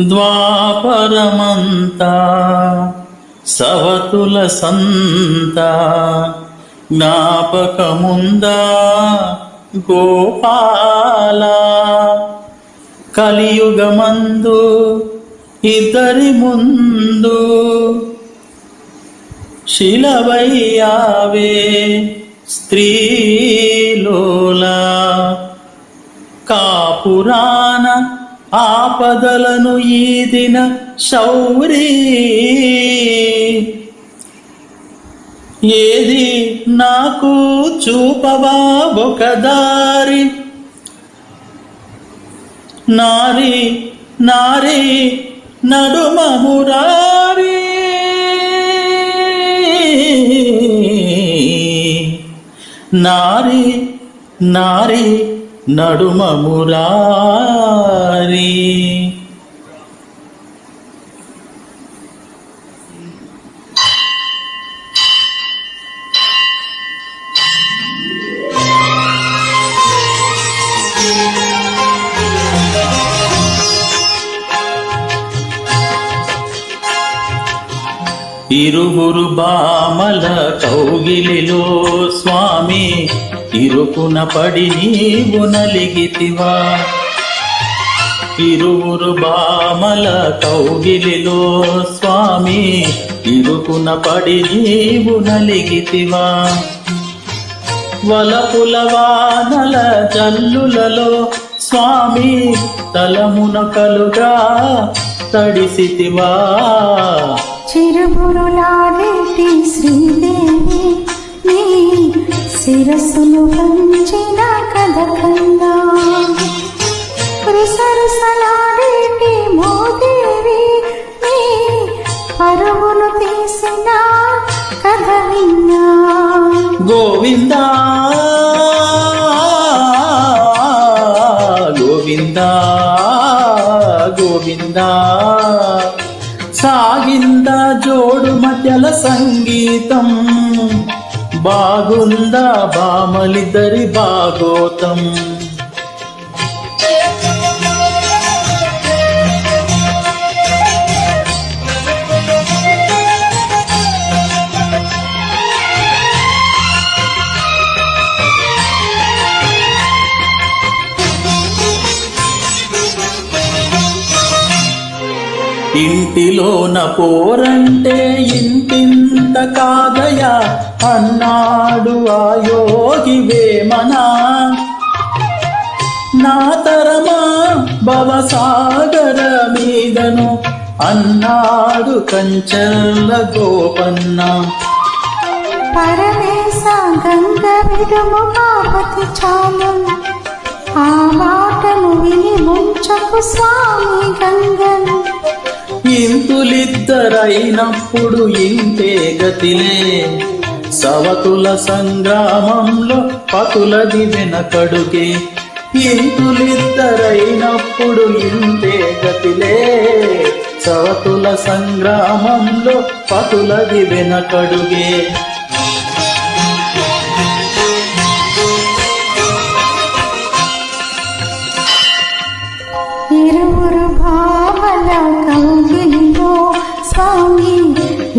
ద్వాపరమంతా సవతుల సంత జ్ఞాపకముందా గోపాల కలియుగమందు ఇద్దరి ముందు శిలవయ్యావే స్త్రీలోలా కాపురాన ఆపదలను ఈదిన శౌరీ ఏది నాకు చూపవా ఒక దారి నారి నారి నడుమ మురారి నారి నారి నడుమ మురారి. ఇరువురు బామల కౌగిలిలో స్వామి ఇరుకున పడి నీవు నలిగితివా. ఇరువురు బామల కౌగిలిలో స్వామి ఇరుకున పడి నీవు నలిగితివా. వలపుల వానల జల్లులలో స్వామి తలమునకలుగా తడిసితివా. చిరుబురులాడేటి శ్రీదేవి నీ శిరస్సును వంచిన కథ కన్నా రుసరుసలాడేటి మోదేవి నీ పరువును తీసిన కథ విన్నా. గోవిందా గోవిందా గోవిందా సాగిందా జోడు మధ్యల సంగీతం బాగుందా బామలిద్దరి భాగోతం. ఇంటిలోన పోరంటే ఇంటింత కాదయా అన్నాడు ఆ యోగి వేమనా. నా తరమా భవసాగర మీదను అన్నాడు కంచర్ల గోపన్న. పరమేశ గంగ విడుము పార్వతి చాలు ఆ మాటను విని ముంచకు స్వామి గంగను. ఇంతులిద్దరైనప్పుడు ఇంతే గతిలే సవతుల సంగ్రామంలో పతులది వెనకడుగే. ఇంతులిద్దరైనప్పుడు ఇంతే గతిలే సవతుల సంగ్రామంలో పతులది వెనకడుగే. ఇరువురు భామల కౌగిలిలో స్వామి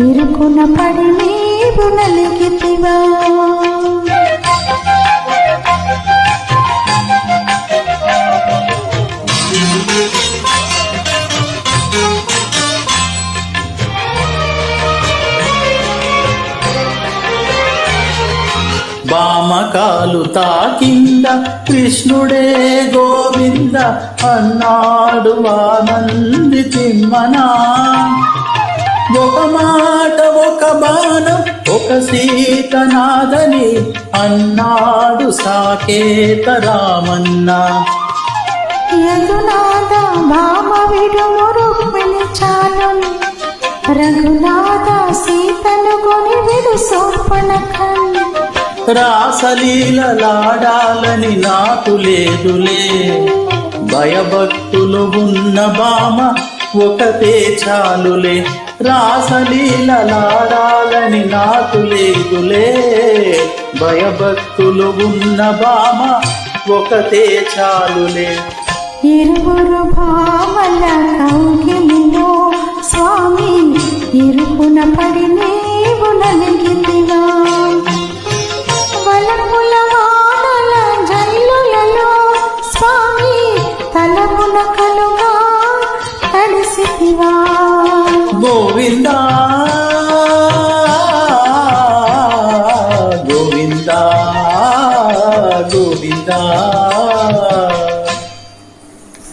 ఇరుకున పడి నీవు నలిగితివా. బామకాలు తాకింద కృష్ణుడే గోవింద అన్నాడు ఆనంది తిమ్మనా. ఒక మాట ఒక బాణం ఒక సీతనాదని అన్నాడు సాకేత రామన్న. యదునాథ భామ విడుము రుక్మిణి చాలు రఘునాథ సీతను కొని విడు శూర్పణఖ. రాసలీలలాడాలని నాకు లేదులే భయభక్తులు ఉన్న బామ ఒకటే చాలులే. రాసలీలలాడాలని నాకు లేదులే భయభక్తులు ఉన్న బామ ఒకటే చాలులే. ఇరువురు భామల కౌగిలిలో స్వామి ఇరుకున పడి నీవు నలిగితే